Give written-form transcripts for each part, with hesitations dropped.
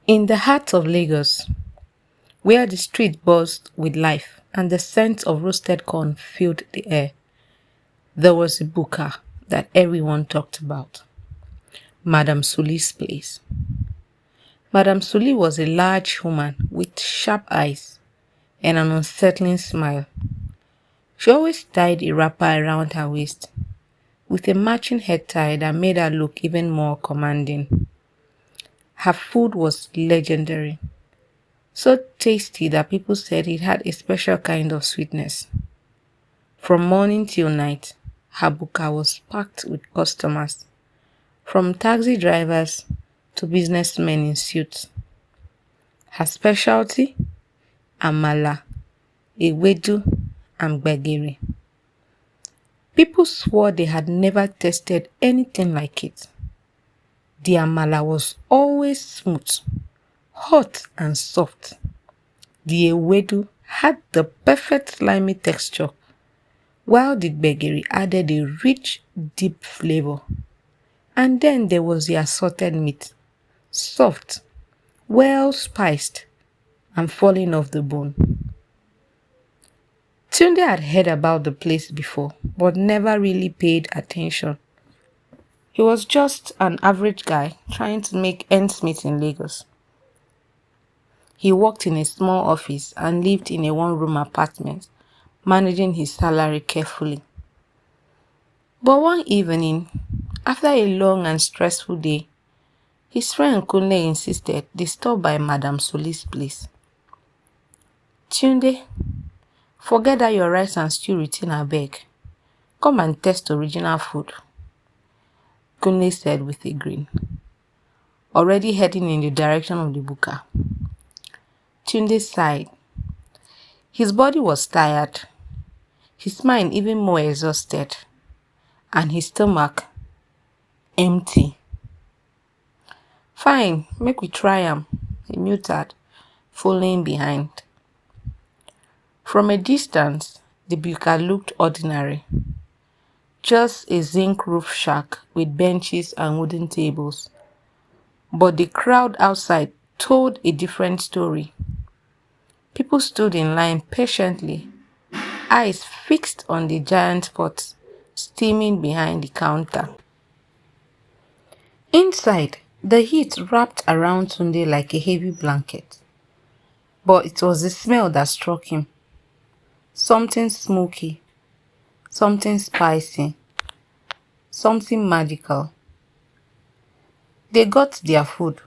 In the heart of Lagos, where the street buzzed with life and the scent of roasted corn filled the air, there was a Buka that everyone talked about, Madame Suli's place. Madame Suli was a large woman with sharp eyes and an unsettling smile. She always tied a wrapper around her waist with a matching head tie that made her look even more commanding. Her food was legendary, so tasty that people said it had a special kind of sweetness. From morning till night, her buka was packed with customers, from taxi drivers to businessmen in suits. Her specialty? Amala, ewedu, and gbegiri. People swore they had never tasted anything like it. The amala was always smooth, hot and soft. The ewedu had the perfect slimy texture, while the gbegiri added a rich, deep flavor. And then there was the assorted meat, soft, well spiced, and falling off the bone. Tunde had heard about the place before, but never really paid attention. He was just an average guy trying to make ends meet in Lagos. He worked in a small office and lived in a one-room apartment, managing his salary carefully. But one evening, after a long and stressful day, his friend Kunle insisted they stop by Madame Soli's place. Tunde, forget that your rice and stew routine abeg. Come and test original food, Kunle said with a grin, already heading in the direction of the buka. Tunde sighed. His body was tired, his mind even more exhausted, and his stomach empty. Fine, make we try am, he muttered, following behind. From a distance, the buka looked ordinary. Just a zinc roof shack with benches and wooden tables. But the crowd outside told a different story. People stood in line patiently, eyes fixed on the giant pot steaming behind the counter. Inside, the heat wrapped around Tunde like a heavy blanket. But it was the smell that struck him. Something smoky, something spicy, something magical. They got their food,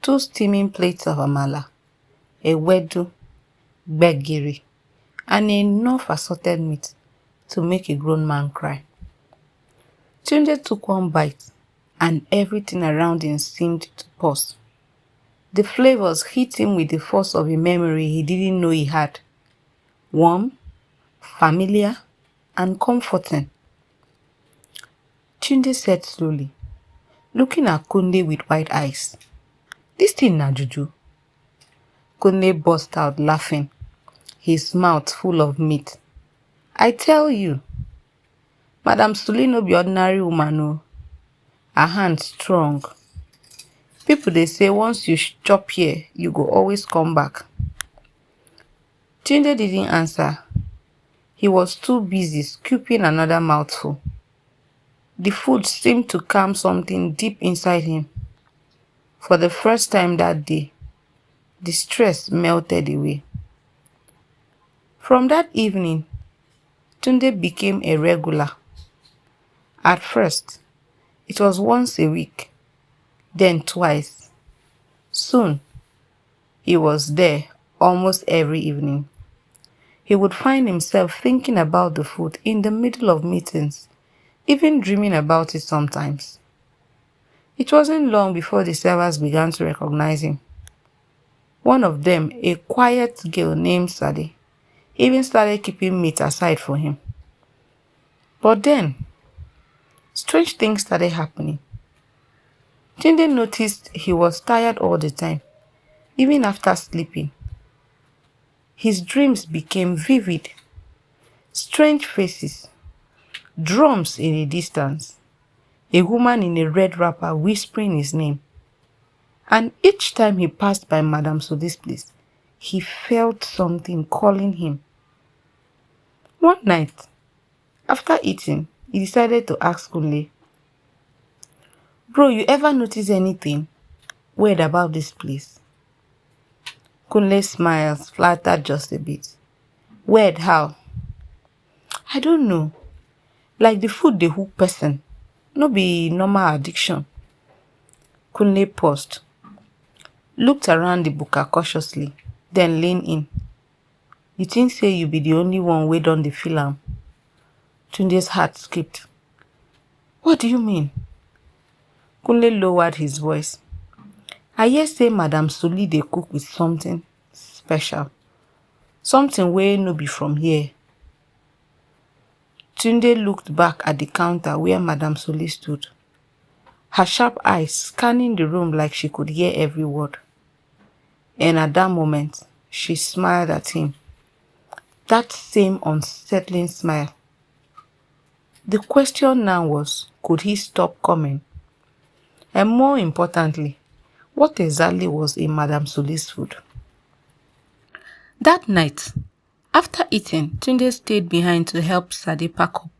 2 steaming plates of amala, ewedu, gbegiri, and enough assorted meat to make a grown man cry. Tunde took one bite, and everything around him seemed to pause. The flavors hit him with the force of a memory he didn't know he had. Warm, familiar, and comforting. Tunde said slowly, looking at Kunde with wide eyes, "This thing na juju." Kunde burst out laughing, his mouth full of meat. "I tell you, Madam Suli no be ordinary woman o. Her hand strong. People dey say once you chop here, you go always come back." Tunde didn't answer. He was too busy scooping another mouthful. The food seemed to calm something deep inside him. For the first time that day, the stress melted away. From that evening, Tunde became a regular. At first, it was once a week, then twice. Soon, he was there almost every evening. He would find himself thinking about the food in the middle of meetings, even dreaming about it sometimes. It wasn't long before the servers began to recognize him. One of them, a quiet girl named Sade, even started keeping meat aside for him. But then, strange things started happening. Tunde noticed he was tired all the time, even after sleeping. His dreams became vivid. Strange faces, drums in the distance, a woman in a red wrapper whispering his name. And each time he passed by Madame Soli's place, he felt something calling him. One night, after eating, he decided to ask Kunle, "Bro, you ever notice anything weird about this place?" Kunle's smiles flattered just a bit. "Weird how?" "I don't know. Like the food they hook person. No be normal addiction." Kunle paused, looked around the Buka cautiously, then leaned in. "You think say you be the only one wey don dey feel am?" Tunde's heart skipped. "What do you mean?" Kunle lowered his voice. "I hear say Madame Soli dey cook with something special. Something wey no be from here." Tunde looked back at the counter where Madame Soli stood, her sharp eyes scanning the room like she could hear every word. And at that moment, she smiled at him. That same unsettling smile. The question now was, could he stop coming? And more importantly, what exactly was in Madame Soli's food? That night, after eating, Tunde stayed behind to help Sade pack up.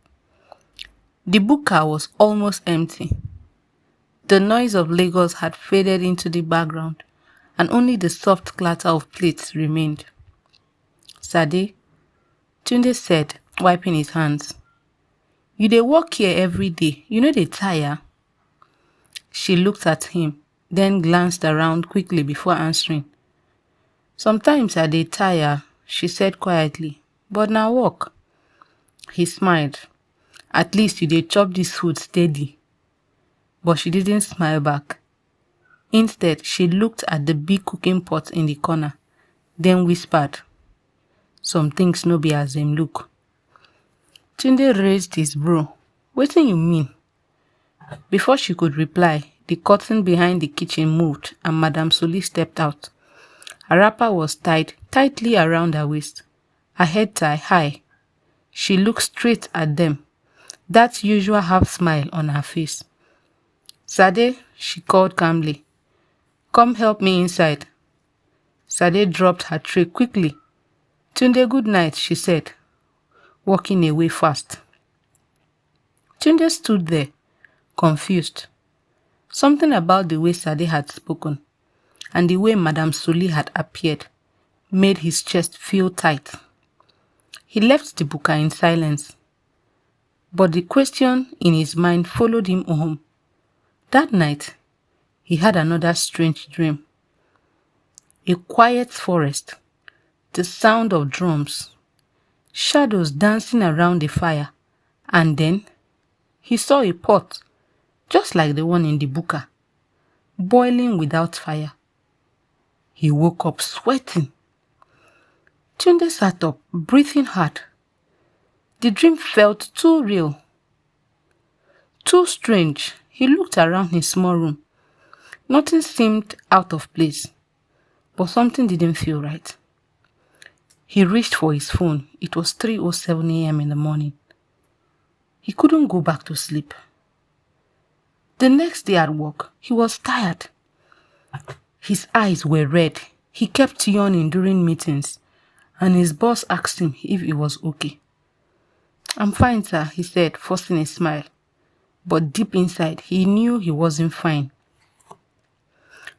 The Buka was almost empty. The noise of Lagos had faded into the background, and only the soft clatter of plates remained. "Sade," Tunde said, wiping his hands, "you dey work here every day, you no dey tire?" She looked at him, then glanced around quickly before answering. "Sometimes I dey tire," she said quietly, "but na work." He smiled. "At least you dey chop this food steady." But she didn't smile back. Instead, she looked at the big cooking pot in the corner, then whispered, "Some things no be as dem look." Tunde raised his brow. "Wetin you mean?" Before she could reply, the curtain behind the kitchen moved and Madame Soli stepped out. Her wrapper was tied tightly around her waist, her head tie high. She looked straight at them, that usual half smile on her face. "Sade," she called calmly, "come help me inside." Sade dropped her tray quickly. "Tunde, good night," she said, walking away fast. Tunde stood there, confused. Something about the way Sade had spoken and the way Madame Soli had appeared made his chest feel tight. He left the Buka in silence, but the question in his mind followed him home. That night, he had another strange dream. A quiet forest, the sound of drums, shadows dancing around the fire, and then he saw a pot, just like the one in the Buka, boiling without fire. He woke up sweating. Tunde sat up, breathing hard. The dream felt too real, too strange. He looked around his small room. Nothing seemed out of place, but something didn't feel right. He reached for his phone. It was 3:07 a.m. in the morning. He couldn't go back to sleep. The next day at work, he was tired. His eyes were red. He kept yawning during meetings, and his boss asked him if he was okay. "I'm fine, sir," he said, forcing a smile. But deep inside, he knew he wasn't fine.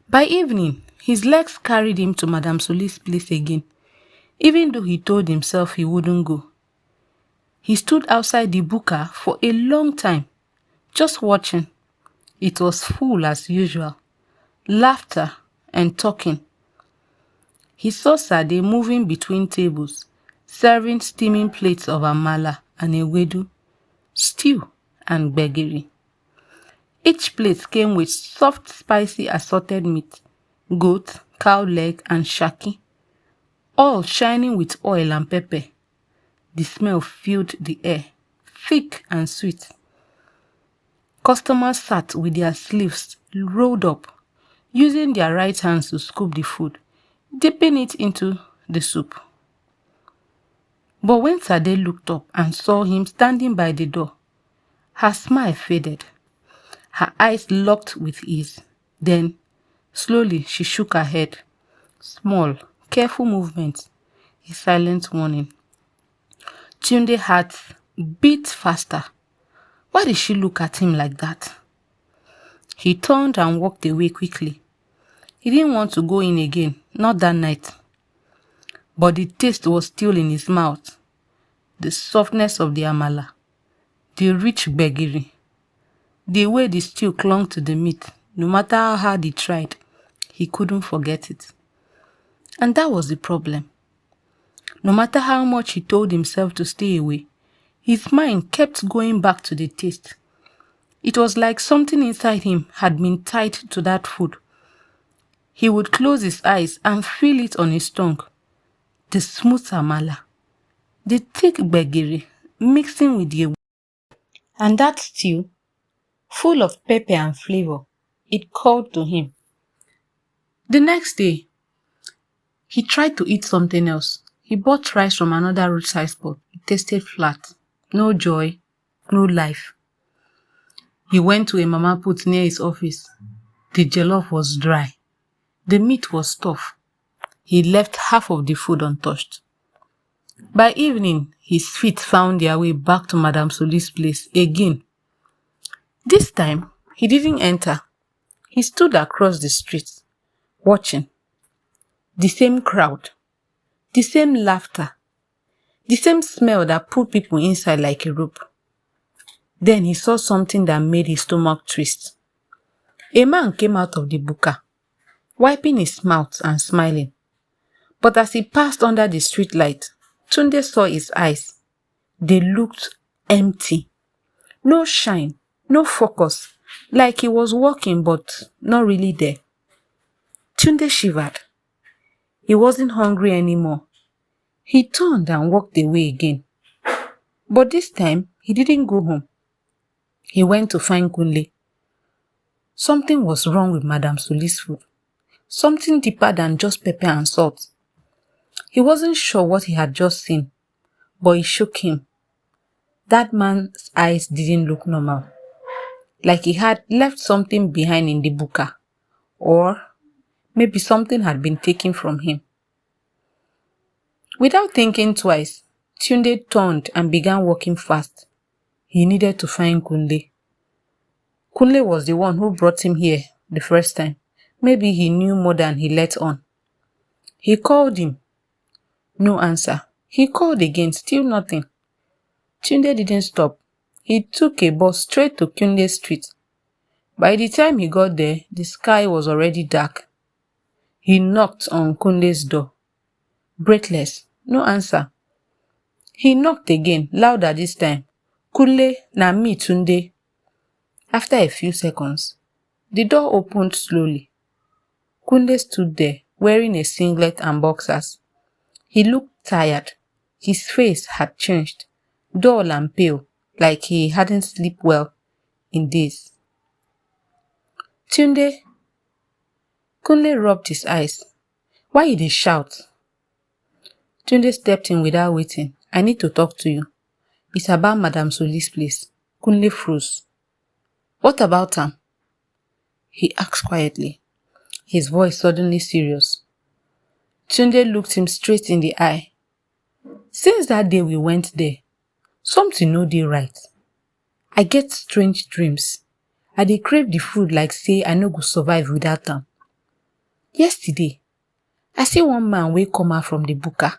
By evening, his legs carried him to Madame Soli's place again, even though he told himself he wouldn't go. He stood outside the Buka for a long time, just watching. It was full as usual, laughter and talking. He saw Sade moving between tables, serving steaming plates of Amala and ewedu, stew and gbegiri. Each plate came with soft, spicy assorted meat, goat, cow leg, and shaki, all shining with oil and pepper. The smell filled the air, thick and sweet. Customers sat with their sleeves rolled up, using their right hands to scoop the food, dipping it into the soup. But when Sade looked up and saw him standing by the door, her smile faded. Her eyes locked with his. Then Slowly, she shook her head. Small, careful movement. A silent warning. Tunde's heart beat faster. Why did she look at him like that? He turned and walked away quickly. He didn't want to go in again, not that night. But the taste was still in his mouth. The softness of the amala, the rich gbegiri, the way the stew clung to the meat. No matter how hard he tried, he couldn't forget it. And that was the problem. No matter how much he told himself to stay away, his mind kept going back to the taste. It was like something inside him had been tied to that food. He would close his eyes and feel it on his tongue. The smooth amala, the thick gbegiri mixing with the and that stew, full of pepper and flavor, it called to him. The next day, he tried to eat something else. He bought rice from another roadside spot. It tasted flat. No joy, no life. He went to a mama put near his office. The jollof was dry. The meat was tough. He left half of the food untouched. By evening, his feet found their way back to Madame Soli's place again. This time, he didn't enter. He stood across the street, watching. The same crowd, the same laughter, the same smell that pulled people inside like a rope. Then he saw something that made his stomach twist. A man came out of the Buka, wiping his mouth and smiling. But as he passed under the street light, Tunde saw his eyes. They looked empty. No shine, no focus, like he was walking but not really there. Tunde shivered. He wasn't hungry anymore. He turned and walked away again. But this time, he didn't go home. He went to find Kunle. Something was wrong with Madame Soli's food. Something deeper than just pepper and salt. He wasn't sure what he had just seen, but it shook him. That man's eyes didn't look normal. Like he had left something behind in the Buka. Or maybe something had been taken from him. Without thinking twice, Tunde turned and began walking fast. He needed to find Kunle. Kunle was the one who brought him here the first time. Maybe he knew more than he let on. He called him. No answer. He called again, still nothing. Tunde didn't stop. He took a bus straight to Kunle Street. By the time he got there, the sky was already dark. He knocked on Kunle's door. Breathless, no answer. He knocked again, louder this time. Kunle, na me Tunde. After a few seconds, the door opened slowly. Kunle stood there, wearing a singlet and boxers. He looked tired. His face had changed, dull and pale, like he hadn't slept well in days. Tunde. Kunle rubbed his eyes. Why did he shout? Tunde stepped in without waiting. I need to talk to you. It's about Madame Soli's place. Kunle froze. What about her? He asked quietly, his voice suddenly serious. Tunde looked him straight in the eye. Since that day we went there, something no dey right. I get strange dreams. I dey crave the food like say I no go survive without am. Yesterday, I see one man wey come out from the Buka.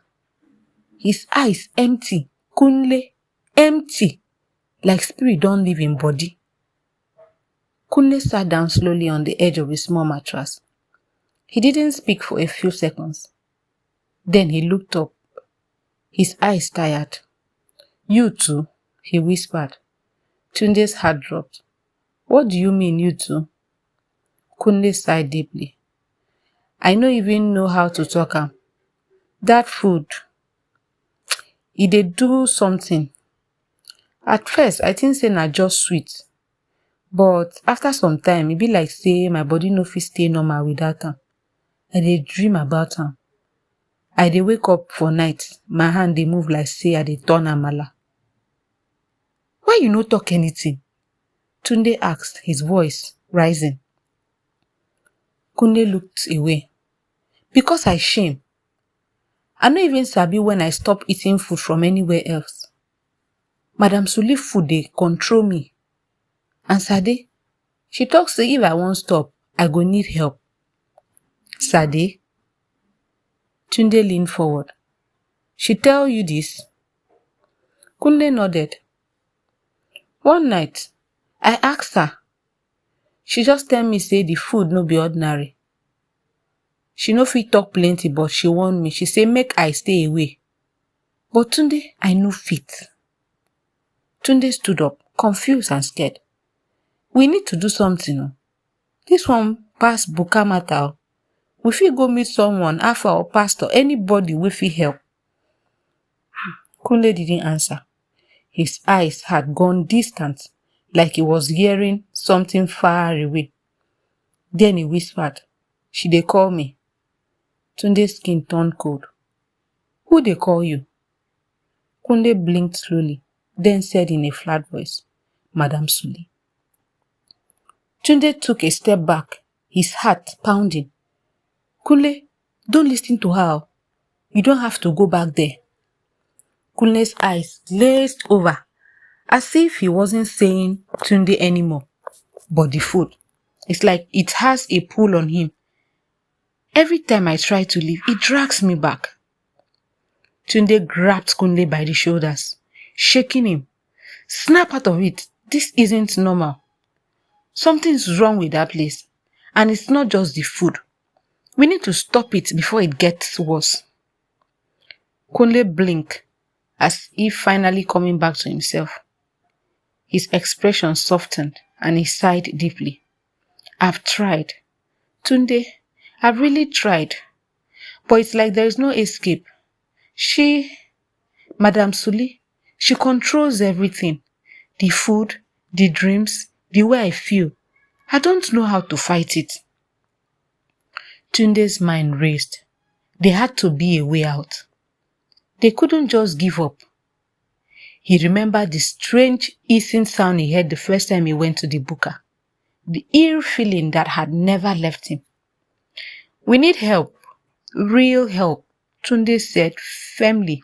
His eyes empty, Kunle, empty, like spirit don leave him body. Kunle sat down slowly on the edge of a small mattress. He didn't speak for a few seconds. Then he looked up, his eyes tired. You too, he whispered. Tunde's heart dropped. What do you mean, you too? Kunle sighed deeply. I no even know how to talk am. That food, e dey do something. At first, I think say na just sweet. But after some time, e be like say my body no fit stay normal without am. I dey dream about am. I dey wake up for night, my hand dey move like say I dey turn amala. Why you no talk anything? Tunde asked, his voice rising. Kunle looked away. Because I shame. I no even sabi when I stop eating food from anywhere else. Madam Suli food dey control me. And Sade, she talk say if I won't stop, I go need help. Sade? Tunde leaned forward. She tell you this? Kunle nodded. One night, I asked her. She just tell me say the food no be ordinary. She no fit talk plenty, but she warn me. She say make I stay away. But Tunde, I no fit. Tunde stood up, confused and scared. We need to do something. Oh. This one pass Buka matter. We fit go meet someone, Alpha or pastor, anybody we fit help. Kunle didn't answer. His eyes had gone distant, like he was hearing something far away. Then he whispered, she dey call me. Tunde's skin turned cold. Who dey call you? Kunle blinked slowly, then said in a flat voice, Madam Suli. Tunde took a step back, his heart pounding. Kunle, don't listen to her. You don't have to go back there. Kunle's eyes glazed over, as if he wasn't saying Tunde anymore. But the food, it's like it has a pull on him. Every time I try to leave, it drags me back. Tunde grabbed Kunle by the shoulders, shaking him. Snap out of it. This isn't normal. Something's wrong with that place. And it's not just the food. We need to stop it before it gets worse. Kunle blinked, as if finally coming back to himself. His expression softened and he sighed deeply. I've tried. Tunde, I've really tried. But it's like there is no escape. Madam Suli, she controls everything. The food, the dreams, the way I feel. I don't know how to fight it. Tunde's mind raced. There had to be a way out. They couldn't just give up. He remembered the strange hissing sound he heard the first time he went to the Buka. The eerie feeling that had never left him. We need help. Real help, Tunde said firmly.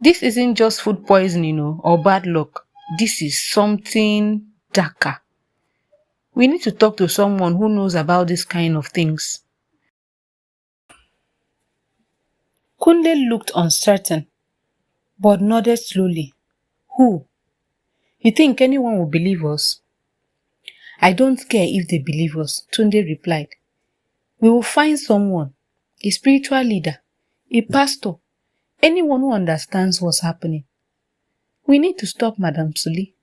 This isn't just food poisoning or bad luck. This is something darker. We need to talk to someone who knows about this kind of things. Kunle looked uncertain, but nodded slowly. Who? You think anyone will believe us? I don't care if they believe us, Tunde replied. We will find someone, a spiritual leader, a pastor, anyone who understands what's happening. We need to stop Madam Suli.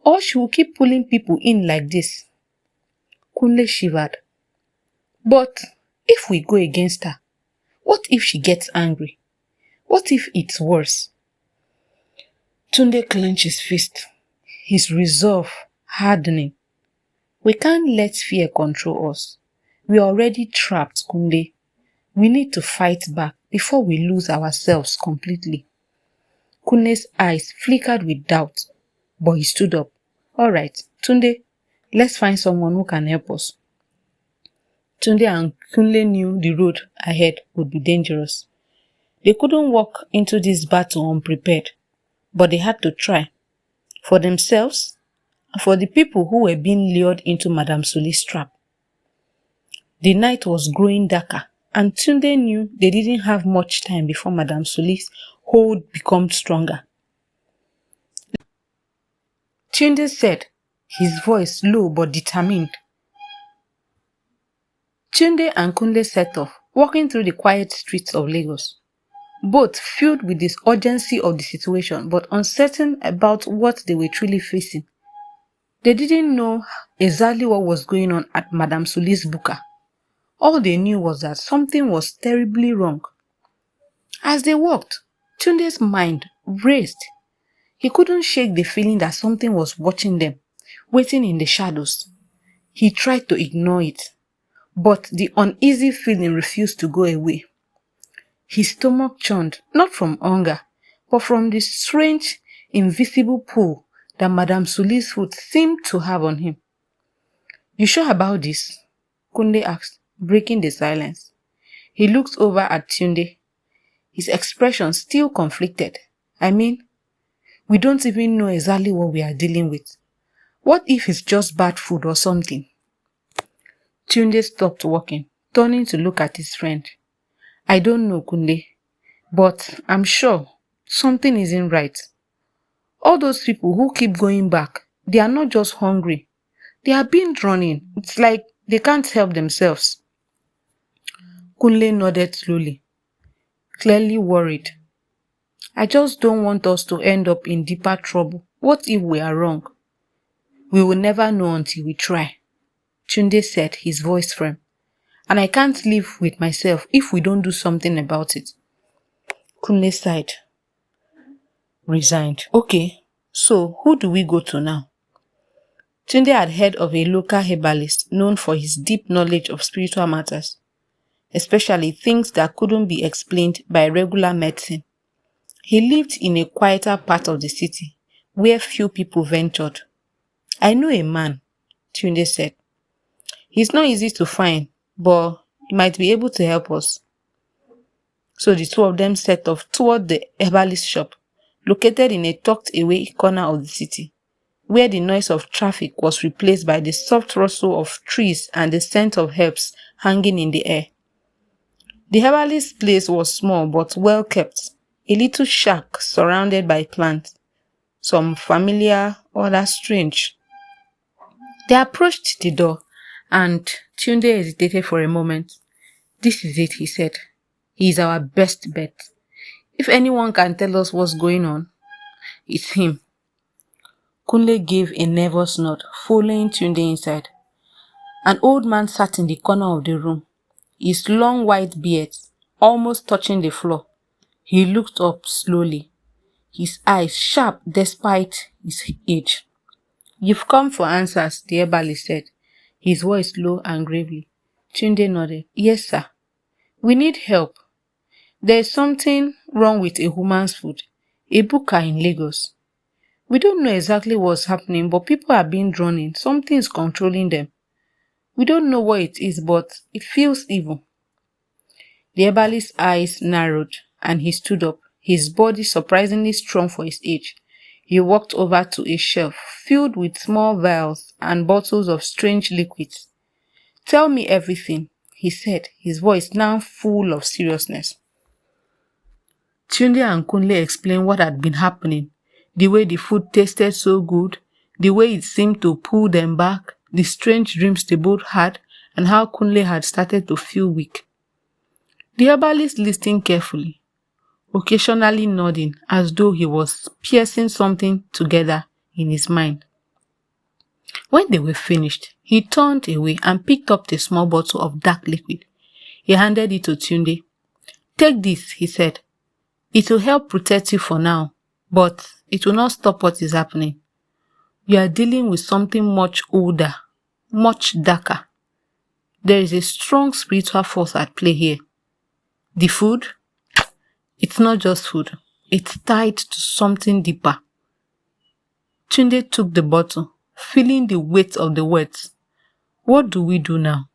Or she will keep pulling people in like this. Kunle shivered. But if we go against her, what if she gets angry? What if it's worse? Tunde clenched his fist, his resolve hardening. We can't let fear control us. We are already trapped, Kunle. We need to fight back before we lose ourselves completely. Kunle's eyes flickered with doubt, but he stood up. All right, Tunde, let's find someone who can help us. Tunde and Kunle knew the road ahead would be dangerous. They couldn't walk into this battle unprepared, but they had to try. For themselves, and for the people who were being lured into Madam Suli's trap. The night was growing darker, and Tunde knew they didn't have much time before Madam Suli's hold became stronger. Tunde said, his voice low but determined. Tunde and Kunle set off, walking through the quiet streets of Lagos, both filled with the urgency of the situation but uncertain about what they were truly facing. They didn't know exactly what was going on at Madam Suli's Buka. All they knew was that something was terribly wrong. As they walked, Tunde's mind raced. He couldn't shake the feeling that something was watching them, waiting in the shadows. He tried to ignore it, but the uneasy feeling refused to go away. His stomach churned, not from hunger, but from the strange, invisible pull that Madam Suli's food seemed to have on him. You sure about this? Kunle asked, breaking the silence. He looked over at Tunde, his expression still conflicted. I mean, we don't even know exactly what we are dealing with. What if it's just bad food or something? Tunde stopped walking, turning to look at his friend. I don't know, Kunle, but I'm sure something isn't right. All those people who keep going back, they are not just hungry. They are being running. It's like they can't help themselves. Kunle nodded slowly, clearly worried. I just don't want us to end up in deeper trouble. What if we are wrong? We will never know until we try, Tunde said, his voice firm. And I can't live with myself if we don't do something about it. Kunle sighed, resigned. Okay, so who do we go to now? Tunde had heard of a local herbalist known for his deep knowledge of spiritual matters, especially things that couldn't be explained by regular medicine. He lived in a quieter part of the city where few people ventured. I know a man, Tunde said. He's not easy to find, but he might be able to help us. So the two of them set off toward the herbalist shop, located in a tucked-away corner of the city, where the noise of traffic was replaced by the soft rustle of trees and the scent of herbs hanging in the air. The herbalist's place was small but well kept, a little shack surrounded by plants, some familiar, others strange. They approached the door, and Tunde hesitated for a moment. This is it, he said. He is our best bet. If anyone can tell us what's going on, it's him. Kunle gave a nervous nod, following Tunde inside. An old man sat in the corner of the room, his long white beard almost touching the floor. He looked up slowly, his eyes sharp despite his age. You've come for answers, the herbalist said, his voice low and gravely. Tunde nodded. Yes, sir. We need help. There is something wrong with a woman's food, a Buka in Lagos. We don't know exactly what's happening, but people are being drawn in. Something is controlling them. We don't know what it is, but it feels evil. The herbalist's eyes narrowed, and he stood up, his body surprisingly strong for his age. He walked over to a shelf filled with small vials and bottles of strange liquids. Tell me everything, he said, his voice now full of seriousness. Tunde and Kunle explained what had been happening, the way the food tasted so good, the way it seemed to pull them back, the strange dreams they both had, and how Kunle had started to feel weak. The herbalist listened carefully, occasionally nodding as though he was piecing something together in his mind. When they were finished, he turned away and picked up the small bottle of dark liquid. He handed it to Tunde. Take this, he said. It will help protect you for now, but it will not stop what is happening. You are dealing with something much older, much darker. There is a strong spiritual force at play here. The food? It's not just food. It's tied to something deeper. Tunde took the bottle, feeling the weight of the words. What do we do now?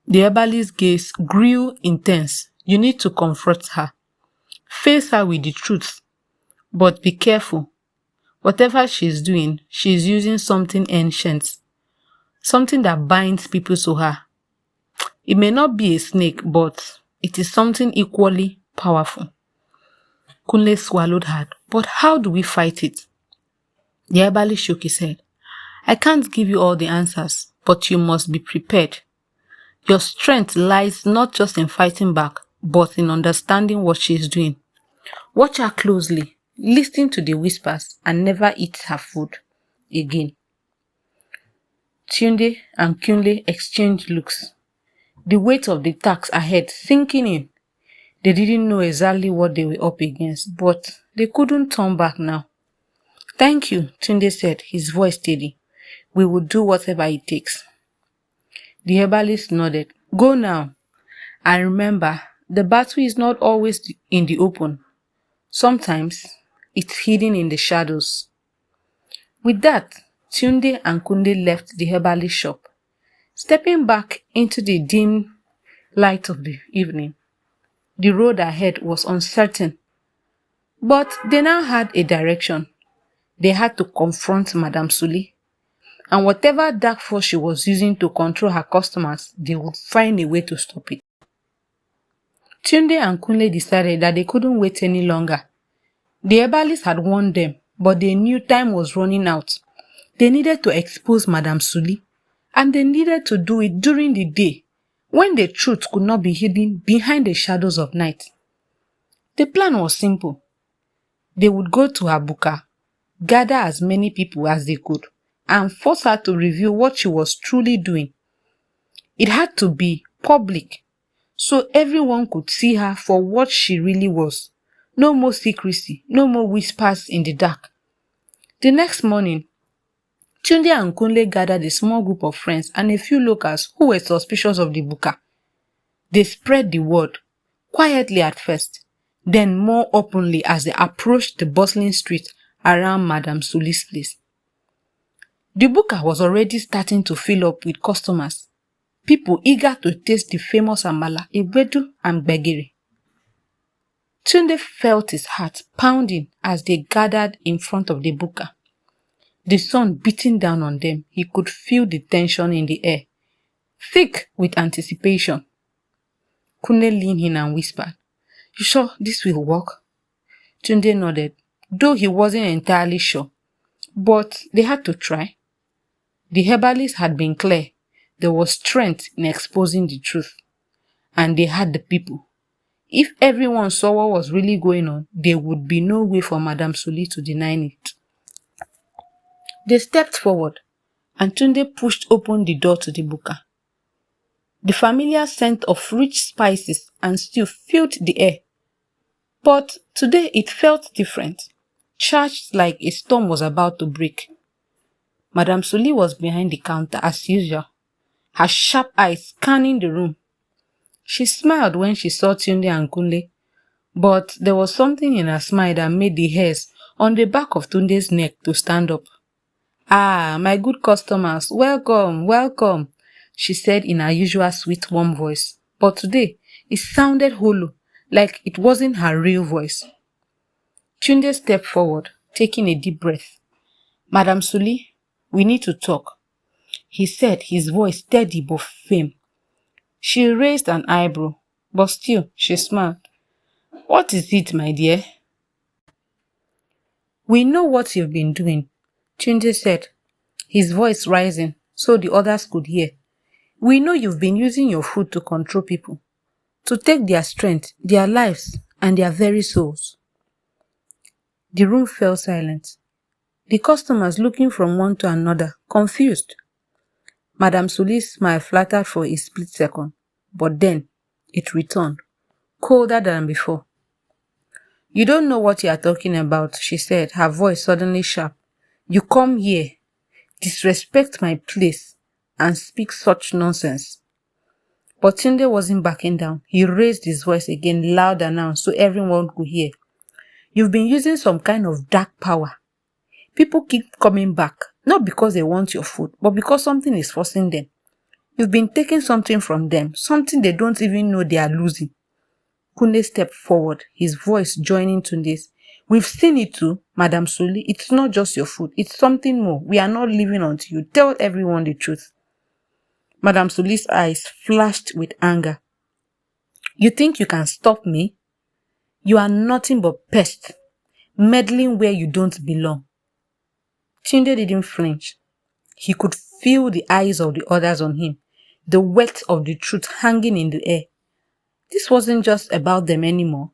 The herbalist's gaze grew intense. You need to confront her. Face her with the truth. But be careful. Whatever she's doing, she's using something ancient. Something that binds people to her. It may not be a snake, but it is something equally powerful. Kunle swallowed hard. But how do we fight it? The herbalist shook his head. I can't give you all the answers, but you must be prepared. Your strength lies not just in fighting back, but in understanding what she is doing. Watch her closely, listen to the whispers, and never eat her food again. Tunde and Kunle exchanged looks, the weight of the task ahead sinking in. They didn't know exactly what they were up against, but they couldn't turn back now. Thank you, Tunde said, his voice steady. We will do whatever it takes. The herbalist nodded. Go now. And remember, the battle is not always in the open. Sometimes, it's hidden in the shadows. With that, Tunde and Kunde left the herbalist shop. Stepping back into the dim light of the evening, the road ahead was uncertain, but they now had a direction. They had to confront Madame Suli, and whatever dark force she was using to control her customers, they would find a way to stop it. Tunde and Kunle decided that they couldn't wait any longer. The herbalists had warned them, but they knew time was running out. They needed to expose Madame Suli, and they needed to do it during the day, when the truth could not be hidden behind the shadows of night. The plan was simple. They would go to her Buka, gather as many people as they could, and force her to reveal what she was truly doing. It had to be public, so everyone could see her for what she really was. No more secrecy, no more whispers in the dark. The next morning, Tunde and Kunle gathered a small group of friends and a few locals who were suspicious of the Buka. They spread the word, quietly at first, then more openly as they approached the bustling street around Madame Suli's place. The Buka was already starting to fill up with customers, people eager to taste the famous Amala, ewedu, and gbegiri. Tunde felt his heart pounding as they gathered in front of the Buka. The sun beating down on them, he could feel the tension in the air, thick with anticipation. Kunle leaned in and whispered, "You sure this will work?" Tunde nodded, though he wasn't entirely sure. But they had to try. The herbalists had been clear. There was strength in exposing the truth. And they had the people. If everyone saw what was really going on, there would be no way for Madame Suli to deny it. They stepped forward, and Tunde pushed open the door to the Buka. The familiar scent of rich spices and stew filled the air. But today it felt different, charged like a storm was about to break. Madame Suli was behind the counter as usual, her sharp eyes scanning the room. She smiled when she saw Tunde and Kunle, but there was something in her smile that made the hairs on the back of Tunde's neck to stand up. "Ah, my good customers, welcome, welcome," she said in her usual sweet, warm voice. But today, it sounded hollow, like it wasn't her real voice. Tunde stepped forward, taking a deep breath. "Madame Suli, we need to talk," he said, his voice steady but firm. She raised an eyebrow, but still she smiled. "What is it, my dear?" "We know what you've been doing," Tunde said, his voice rising so the others could hear. "We know you've been using your food to control people, to take their strength, their lives, and their very souls." The room fell silent. The customers looking from one to another, confused. Madame Suli's smile flattered for a split second, but then it returned, colder than before. "You don't know what you are talking about," she said, her voice suddenly sharp. "You come here, disrespect my place, and speak such nonsense." But Tunde wasn't backing down. He raised his voice again, louder now, so everyone could hear. "You've been using some kind of dark power. People keep coming back, not because they want your food, but because something is forcing them. You've been taking something from them, something they don't even know they are losing." Kunle stepped forward, his voice joining Tunde's. "We've seen it too, Madame Suli. It's not just your food, it's something more. We are not leaving until you tell everyone the truth." Madame Suli's eyes flashed with anger. "You think you can stop me? You are nothing but pest, meddling where you don't belong." Tunde didn't flinch. He could feel the eyes of the others on him, the weight of the truth hanging in the air. This wasn't just about them anymore.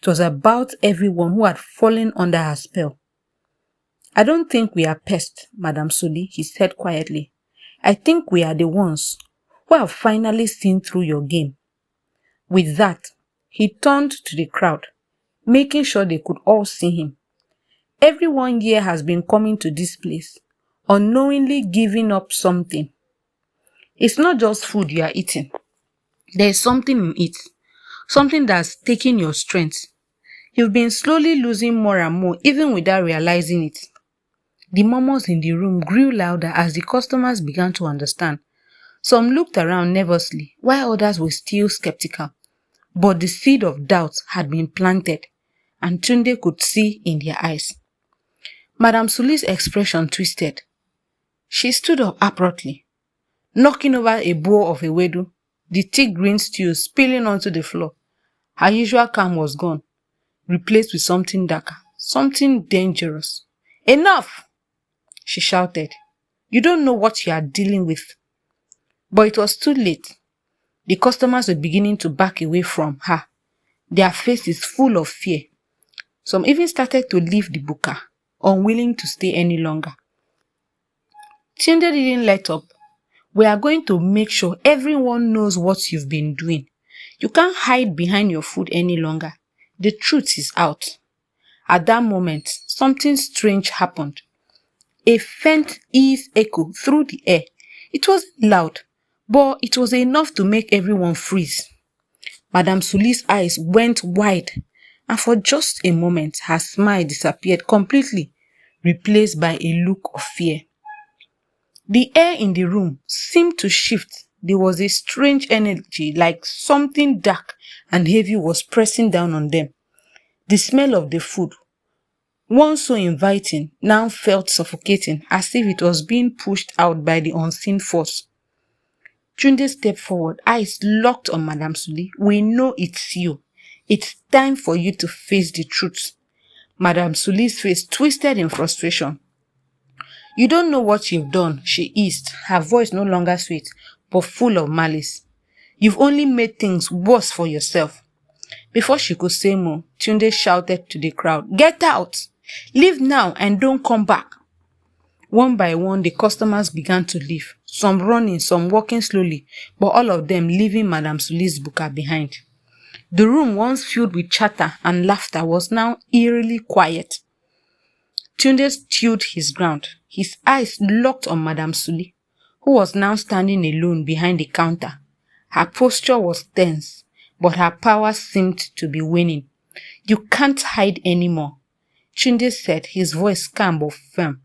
It was about everyone who had fallen under her spell. "I don't think we are pests, Madame Suli," he said quietly. "I think we are the ones who have finally seen through your game." With that, he turned to the crowd, making sure they could all see him. "Everyone here has been coming to this place, unknowingly giving up something. It's not just food you are eating. There is something in it, something that's taking your strength. You've been slowly losing more and more, even without realizing it." The murmurs in the room grew louder as the customers began to understand. Some looked around nervously, while others were still skeptical. But the seed of doubt had been planted, and Tunde could see in their eyes. Madame Suli's expression twisted. She stood up abruptly, knocking over a bowl of ewedu, the thick green stew spilling onto the floor. Her usual calm was gone, replaced with something darker, something dangerous. "Enough!" she shouted. "You don't know what you are dealing with." But it was too late. The customers were beginning to back away from her, their faces full of fear. Some even started to leave the Buka, unwilling to stay any longer. Tunde didn't let up. "We are going to make sure everyone knows what you've been doing. You can't hide behind your food any longer. The truth is out." At that moment, something strange happened. A faint ease echoed through the air. It wasn't loud, but it was enough to make everyone freeze. Madame Suli's eyes went wide, and for just a moment, her smile disappeared completely, replaced by a look of fear. The air in the room seemed to shift. There was a strange energy, like something dark and heavy was pressing down on them. The smell of the food, once so inviting, now felt suffocating, as if it was being pushed out by the unseen force. Tunde stepped forward, eyes locked on Madame Suli. "We know it's you. It's time for you to face the truth." Madame Suli's face twisted in frustration. "You don't know what you've done," she hissed, her voice no longer sweet, but full of malice. "You've only made things worse for yourself." Before she could say more, Tunde shouted to the crowd, "Get out! Leave now and don't come back." One by one, the customers began to leave, some running, some walking slowly, but all of them leaving Madame Suli's Buka behind. The room, once filled with chatter and laughter, was now eerily quiet. Tunde stood his ground, his eyes locked on Madame Suli, who was now standing alone behind the counter. Her posture was tense, but her power seemed to be waning. "You can't hide anymore," Tunde said, his voice calm but firm.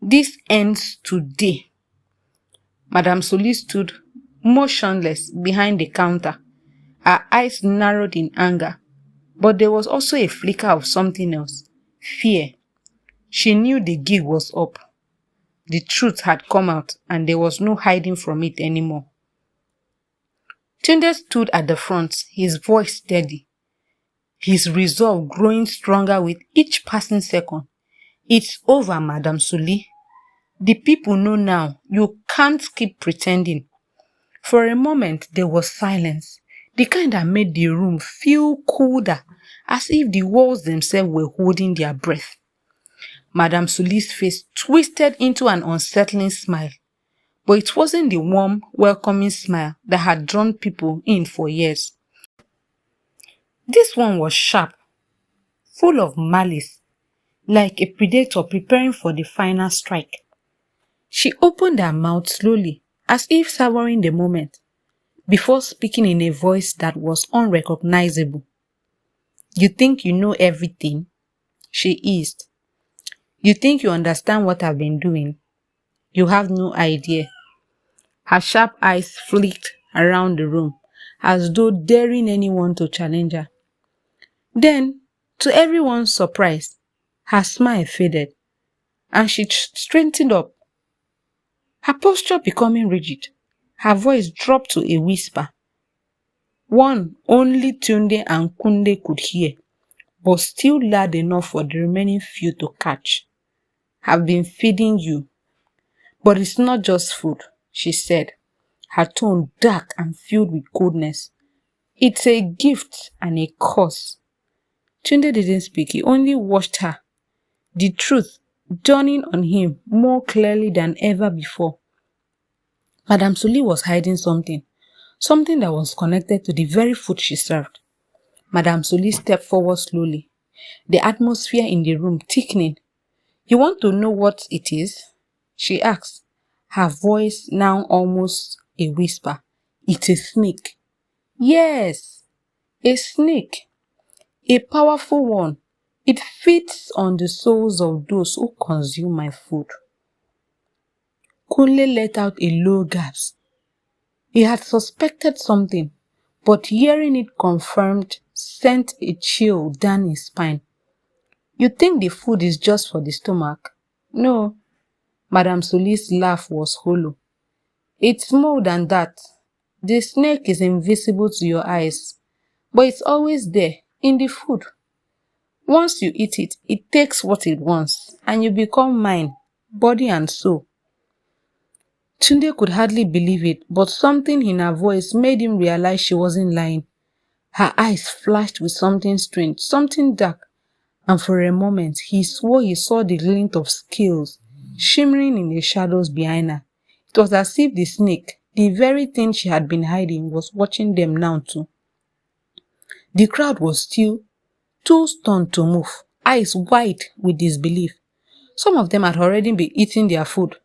"This ends today." Madame Suli stood motionless behind the counter, her eyes narrowed in anger, but there was also a flicker of something else, fear. She knew the gig was up. The truth had come out, and there was no hiding from it anymore. Tunde stood at the front, his voice steady, his resolve growing stronger with each passing second. "It's over, Madame Suli. The people know now. You can't keep pretending." For a moment, there was silence, the kind that made the room feel colder, as if the walls themselves were holding their breath. Madame Suli's face twisted into an unsettling smile, but it wasn't the warm, welcoming smile that had drawn people in for years. This one was sharp, full of malice, like a predator preparing for the final strike. She opened her mouth slowly, as if savoring the moment, before speaking in a voice that was unrecognizable. "You think you know everything?" she eased. "You think you understand what I've been doing? You have no idea." Her sharp eyes flicked around the room, as though daring anyone to challenge her. Then, to everyone's surprise, her smile faded, and she straightened up, her posture becoming rigid. Her voice dropped to a whisper, one only Tunde and Kunde could hear, but still loud enough for the remaining few to catch. "I've been feeding you. But it's not just food," she said, her tone dark and filled with coldness. "It's a gift and a curse." Tunde didn't speak, he only watched her, the truth dawning on him more clearly than ever before. Madame Suli was hiding something that was connected to the very food she served. Madame Suli stepped forward slowly, the atmosphere in the room thickening. "You want to know what it is?" she asked, her voice now almost a whisper. "It's a snake." "Yes, a snake. A powerful one. It feeds on the souls of those who consume my food." Kunle let out a low gasp. He had suspected something, but hearing it confirmed sent a chill down his spine. You think the food is just for the stomach? No. Madame Solis' laugh was hollow. It's more than that. The snake is invisible to your eyes, but it's always there, in the food. Once you eat it, it takes what it wants, and you become mine, body and soul. Tunde could hardly believe it, but something in her voice made him realize she wasn't lying. Her eyes flashed with something strange, something dark, and for a moment he swore he saw the glint of scales shimmering in the shadows behind her. It was as if the snake, the very thing she had been hiding, was watching them now too. The crowd was still too stunned to move, eyes wide with disbelief. Some of them had already been eating their food.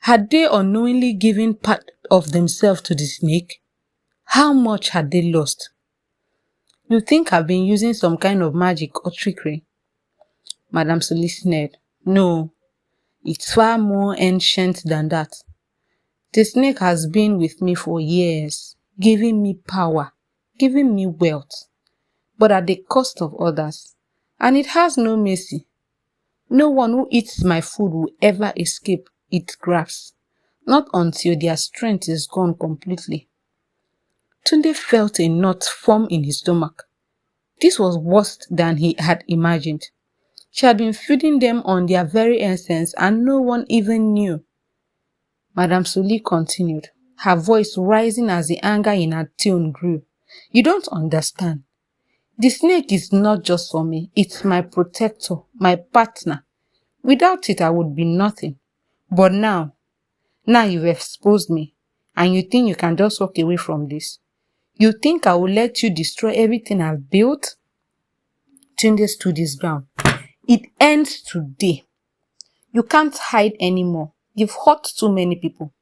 Had they unknowingly given part of themselves to the snake? How much had they lost? You think I've been using some kind of magic or trickery? Madame Solis sneered. No, it's far more ancient than that. The snake has been with me for years, giving me power, giving me wealth, but at the cost of others. And it has no mercy. No one who eats my food will ever escape its grasp, not until their strength is gone completely. Tunde felt a knot form in his stomach. This was worse than he had imagined. She had been feeding them on their very essence and no one even knew. Madame Sully continued, her voice rising as the anger in her tone grew. You don't understand. The snake is not just for me, it's my protector, my partner. Without it, I would be nothing. But now you've exposed me, and you think you can just walk away from this? You think I will let you destroy everything I've built? Tunde stood his ground. It ends today. You can't hide anymore. You've hurt too many people.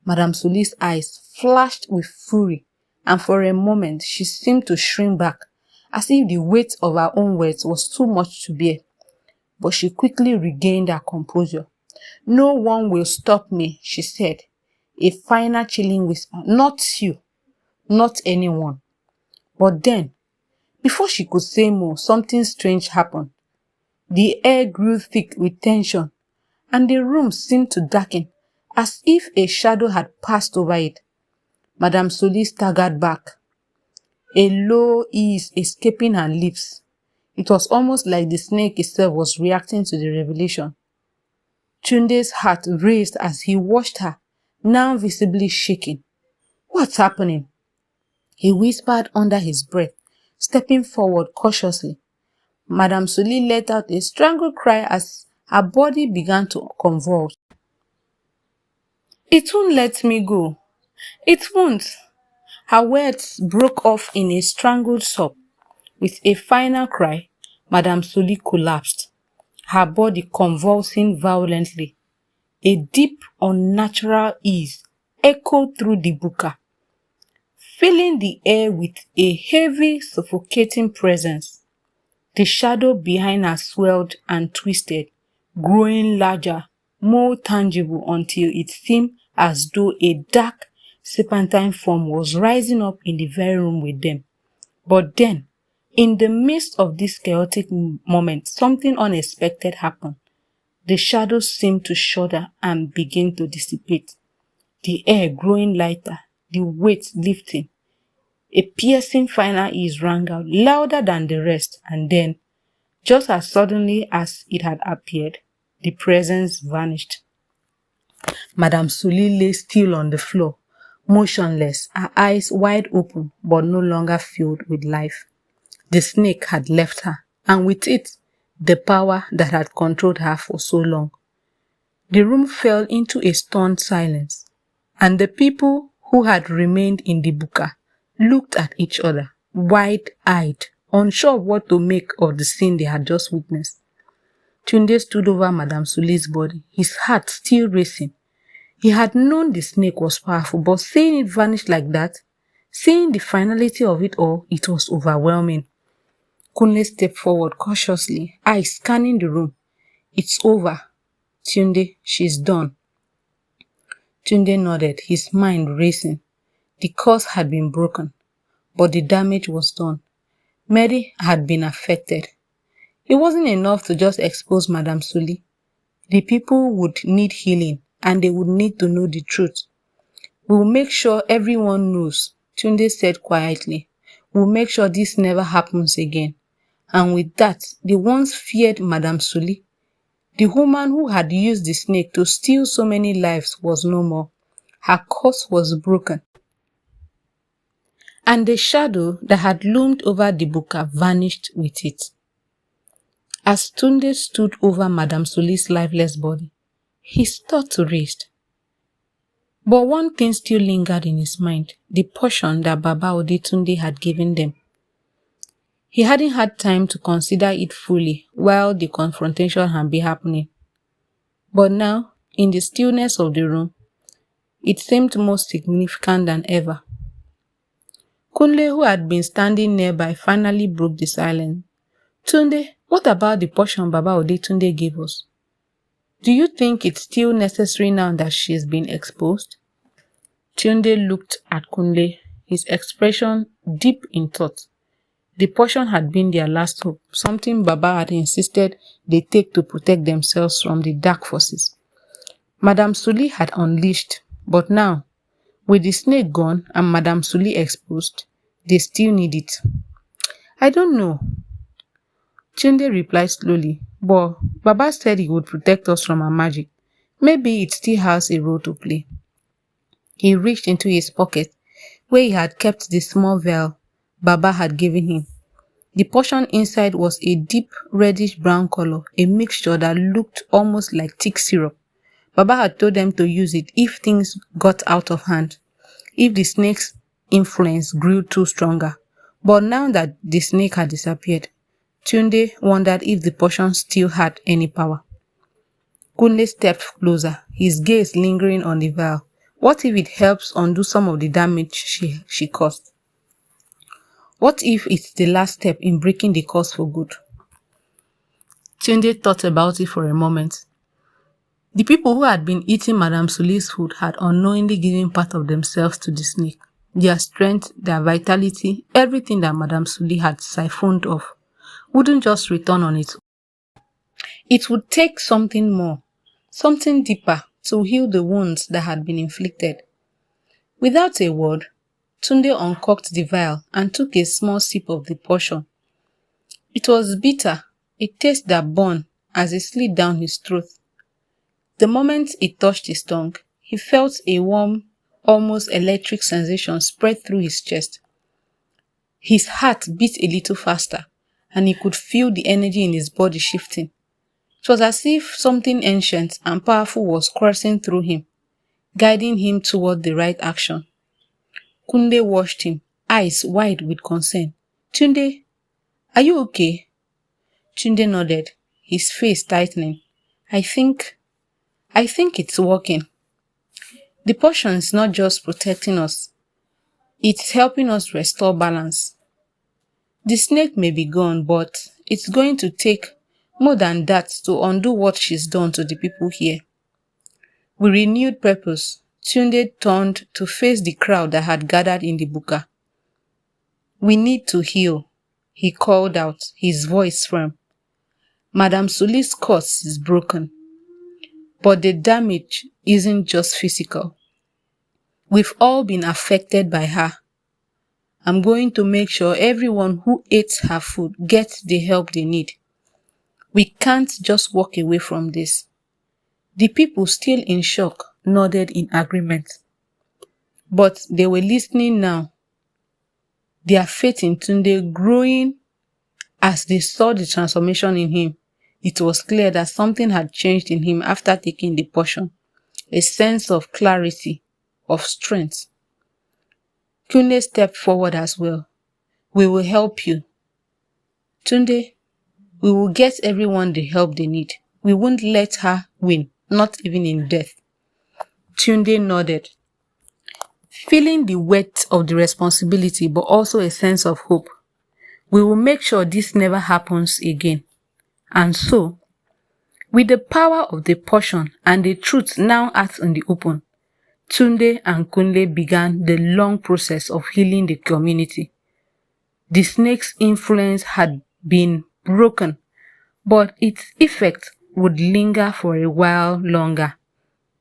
Madame Solis' eyes flashed with fury, and for a moment she seemed to shrink back, as if the weight of her own words was too much to bear. But she quickly regained her composure. No one will stop me, she said, a final chilling whisper. Not you, not anyone. But then, before she could say more, something strange happened. The air grew thick with tension, and the room seemed to darken, as if a shadow had passed over it. Madame Solis staggered back, a low ease escaping her lips. It was almost like the snake itself was reacting to the revelation. Tunde's heart raced as he watched her, now visibly shaking. What's happening? He whispered under his breath, stepping forward cautiously. Madame Sully let out a strangled cry as her body began to convulse. It won't let me go. It won't. Her words broke off in a strangled sob. With a final cry, Madame Sully collapsed, her body convulsing violently. A deep, unnatural ease echoed through the Buka, filling the air with a heavy, suffocating presence. The shadow behind her swelled and twisted, growing larger, more tangible until it seemed as though a dark, serpentine form was rising up in the very room with them. But then, in the midst of this chaotic moment, something unexpected happened. The shadows seemed to shudder and begin to dissipate, the air growing lighter, the weight lifting. A piercing final ease rang out, louder than the rest, and then, just as suddenly as it had appeared, the presence vanished. Madame Sully lay still on the floor, motionless, her eyes wide open but no longer filled with life. The snake had left her, and with it, the power that had controlled her for so long. The room fell into a stunned silence, and the people who had remained in the Buka looked at each other, wide-eyed, unsure of what to make of the scene they had just witnessed. Tunde stood over Madame Sully's body, his heart still racing. He had known the snake was powerful, but seeing it vanish like that, seeing the finality of it all, it was overwhelming. Kunle stepped forward cautiously, eyes scanning the room. It's over. Tunde, she's done. Tunde nodded, his mind racing. The curse had been broken, but the damage was done. Mary had been affected. It wasn't enough to just expose Madame Sully. The people would need healing, and they would need to know the truth. We will make sure everyone knows, Tunde said quietly. We'll make sure this never happens again. And with that, the once feared Madame Sully, the woman who had used the snake to steal so many lives, was no more. Her curse was broken. And the shadow that had loomed over the Buka vanished with it. As Tunde stood over Madame Sully's lifeless body, his thoughts raced. But one thing still lingered in his mind, the portion that Baba Odetunde had given them. He hadn't had time to consider it fully while the confrontation had been happening. But now, in the stillness of the room, it seemed more significant than ever. Kunle, who had been standing nearby, finally broke the silence. Tunde, what about the portion Baba Odetunde gave us? Do you think it's still necessary now that she's been exposed? Tunde looked at Kunle, his expression deep in thought. The portion had been their last hope, something Baba had insisted they take to protect themselves from the dark forces. Madame Sully had unleashed, but now, with the snake gone and Madame Sully exposed, they still need it. I don't know, Tunde replied slowly, but Baba said he would protect us from her magic. Maybe it still has a role to play. He reached into his pocket, where he had kept the small vial Baba had given him. The portion inside was a deep reddish-brown color, a mixture that looked almost like thick syrup. Baba had told them to use it if things got out of hand, if the snake's influence grew too stronger. But now that the snake had disappeared, Tunde wondered if the potion still had any power. Kunle stepped closer, his gaze lingering on the vial. What if it helps undo some of the damage she caused? What if it's the last step in breaking the curse for good? Tunde thought about it for a moment. The people who had been eating Madame Sully's food had unknowingly given part of themselves to the snake. Their strength, their vitality, everything that Madame Sully had siphoned off wouldn't just return on its own. It would take something more, something deeper, to heal the wounds that had been inflicted. Without a word, Tunde uncorked the vial and took a small sip of the potion. It was bitter, a taste that burned as it slid down his throat. The moment it touched his tongue, he felt a warm, almost electric sensation spread through his chest. His heart beat a little faster, and he could feel the energy in his body shifting. It was as if something ancient and powerful was coursing through him, guiding him toward the right action. Kunle watched him, eyes wide with concern. Tunde, are you okay? Tunde nodded, his face tightening. I think it's working. The potion is not just protecting us, it's helping us restore balance. The snake may be gone, but it's going to take more than that to undo what she's done to the people here. With renewed purpose, Tunde turned to face the crowd that had gathered in the Buka. We need to heal, he called out, his voice firm. Madame Sully's curse is broken, but the damage isn't just physical. We've all been affected by her. I'm going to make sure everyone who ate her food gets the help they need. We can't just walk away from this. The people, still in shock, nodded in agreement. But they were listening now, their faith in Tunde growing as they saw the transformation in him. It was clear that something had changed in him after taking the potion. A sense of clarity, of strength. Tunde stepped forward as well. We will help you. Tunde, we will get everyone the help they need. We won't let her win, not even in death. Tunde nodded, feeling the weight of the responsibility but also a sense of hope. We will make sure this never happens again. And so, with the power of the potion and the truth now out in the open, Tunde and Kunle began the long process of healing the community. The snake's influence had been broken, but its effect would linger for a while longer.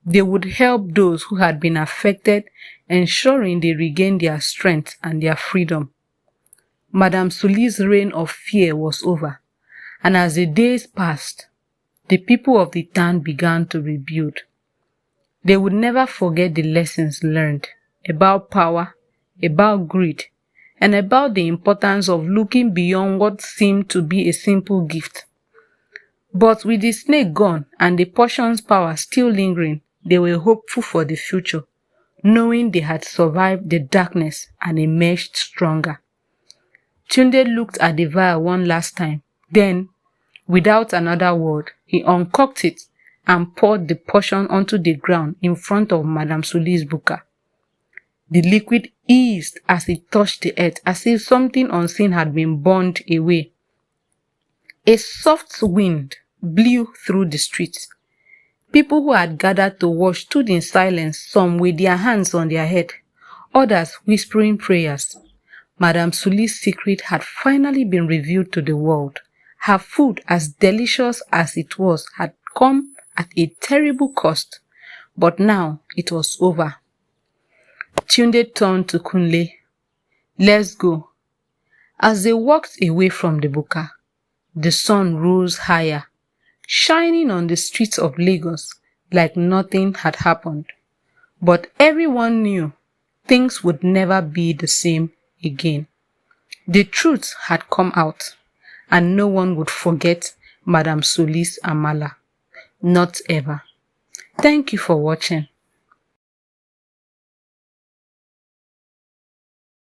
They would help those who had been affected, ensuring they regained their strength and their freedom. Madame Suli's reign of fear was over, and as the days passed, the people of the town began to rebuild. They would never forget the lessons learned about power, about greed, and about the importance of looking beyond what seemed to be a simple gift. But with the snake gone and the potion's power still lingering, they were hopeful for the future, knowing they had survived the darkness and emerged stronger. Tunde looked at the vial one last time. Then, without another word, he uncorked it and poured the potion onto the ground in front of Madame Suli's Buka. The liquid eased as it touched the earth, as if something unseen had been burned away. A soft wind blew through the streets. People who had gathered to watch stood in silence, some with their hands on their head, others whispering prayers. Madame Suli's secret had finally been revealed to the world. Her food, as delicious as it was, had come at a terrible cost, but now it was over. Tunde turned to Kunle. "Let's go." As they walked away from the Buka, the sun rose higher, shining on the streets of Lagos like nothing had happened. But everyone knew things would never be the same again. The truth had come out, and no one would forget Madame Suli's Amala. Not ever. Thank you for watching.